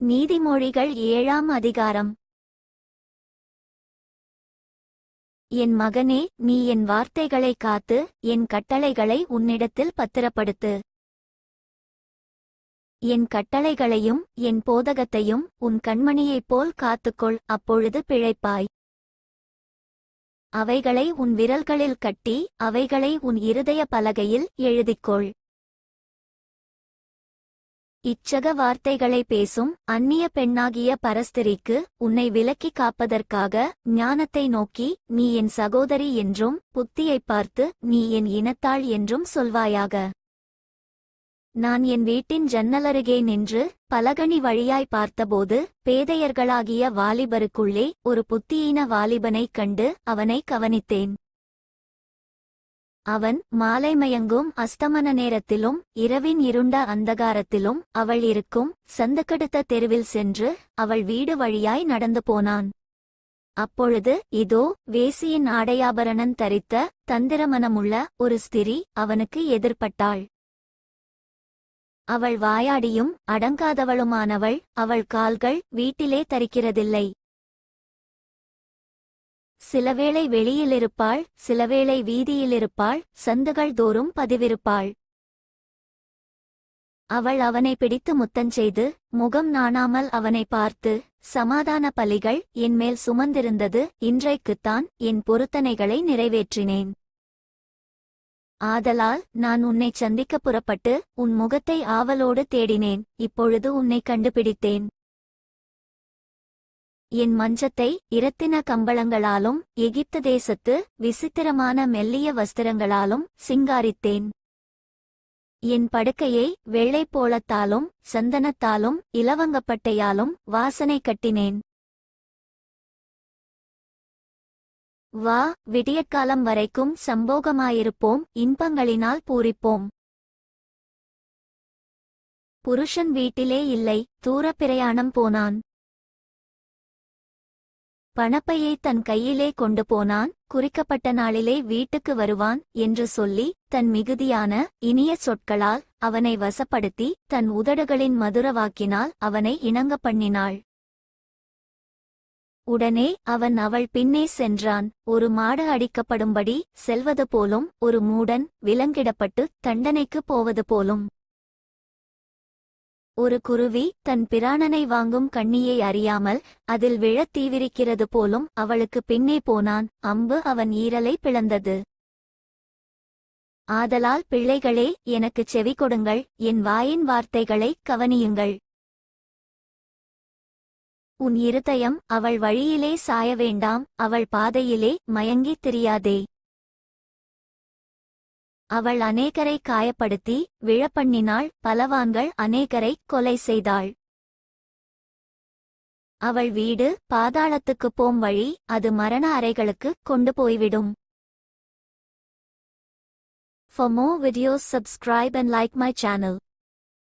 நீதிமொழிகள் 7ஆம் அதிகாரம். என் மகனே, நீ என் வார்த்தைகளைக் காத்து, என் கட்டளைகளை உன்னிடத்தில் பத்திரப்படுத்து. என் கட்டளைகளையும் என் போதகத்தையும் உன் கண்மணியைப் போல் காத்துக்கொள், அப்பொழுது பிழைப்பாய். அவைகளை உன் விரல்களில் கட்டி, அவைகளை உன் இருதய பலகையில் எழுதிக்கொள். இச்சக வார்த்தைகளை பேசும் அந்நிய பெண்ணாகிய பரஸ்திரிக்கு உன்னை விலக்கிக் காப்பதற்காக ஞானத்தை நோக்கி, நீ என் சகோதரி என்றும், புத்தியைப் பார்த்து, நீ என் இனத்தாள் என்றும் சொல்வாயாக. நான் என் வீட்டின் ஜன்னலருகே நின்று பலகணி வழியாய் பார்த்தபோது, பேதையர்களாகிய வாலிபருக்குள்ளே ஒரு புத்தியீன வாலிபனைக் கண்டு அவனை கவனித்தேன். அவன் மாலைமயங்கும் அஸ்தமன நேரத்திலும் இரவின் இருண்ட அந்தகாரத்திலும் அவள் இருக்கும் சந்துக்கடுத்த தெருவில் சென்று அவள் வீடு வழியாய் நடந்து போனான். அப்பொழுது இதோ, வேசியின் ஆடையாபரணம் தரித்த தந்திரமனமுள்ள ஒரு ஸ்திரீ அவனுக்கு எதிர்ப்பட்டாள். அவள் வாயாடியும் அடங்காதவளுமானவள், அவள் கால்கள் வீட்டிலே தரிக்கிறதில்லை. சிலவேளை வெளியிலிருப்பாள், சிலவேளை வீதியிலிருப்பாள், சந்துகள் தோறும் பதிவிருப்பாள். அவள் அவனை பிடித்து முத்தஞ்செய்து, முகம் நாணாமல் அவனை பார்த்து, சமாதான பலிகள் என்மேல் சுமந்திருந்தது, இன்றைக்குத்தான் என் பொருத்தனைகளை நிறைவேற்றினேன். ஆதலால் நான் உன்னைச் சந்திக்கப் புறப்பட்டு உன் முகத்தை ஆவலோடு தேடினேன், இப்பொழுது உன்னை கண்டுபிடித்தேன். என் மஞ்சத்தை இரத்தின கம்பளங்களாலும் எகிப்து தேசத்து விசித்திரமான மெல்லிய வஸ்திரங்களாலும் சிங்காரித்தேன். என் படுக்கையை வெள்ளைப்போளத்தாலும் சந்தனத்தாலும் இலவங்கப்பட்டையாலும் வாசனை கட்டினேன். வா, விடியற்காலம் வரைக்கும் சம்போகமாயிருப்போம், இன்பங்களினால் பூரிப்போம். புருஷன் வீட்டிலே இல்லை, தூரப் பிரயாணம் போனான். பணப்பையை தன் கையிலே கொண்டு போனான், குறிக்கப்பட்ட நாளிலே வீட்டுக்கு வருவான் என்று சொல்லி, தன் மிகுதியான இனிய சொற்களால் அவனை வசப்படுத்தி, தன் உதடுகளின் மதுரவாக்கினால் அவனை இணங்கப் பண்ணினாள். உடனே அவன் அவள் பின்னே சென்றான். ஒரு மாடு அடிக்கப்படும்படி செல்வது போலும், ஒரு மூடன் விலங்கிடப்பட்டு தண்டனைக்குப் போவது போலும். ஒரு குருவி தன் பிராணனை வாங்கும் கண்ணியை அறியாமல் அதில் விழத் தீவிரிக்கிறது போலும் அவளுக்கு பின்னே போனான். அம்பு அவன் ஈரலை பிளந்தது. ஆதலால் பிள்ளைகளே, எனக்குச் செவி கொடுங்கள், என் வாயின் வார்த்தைகளைக் கவனியுங்கள். உன் இருதயம் அவள் வழியிலே சாய வேண்டாம், அவள் பாதையிலே மயங்கித் திரியாதே. அவள் அநேகரை காயப்படுத்தி விழப்பண்ணினாள், பலவான்கள் அநேகரைக் கொலை செய்தாள். அவள் வீடு பாதாளத்துக்குப் போம் வழி, அது மரண அறைகளுக்குக் கொண்டு போய்விடும். For more videos subscribe and like my channel.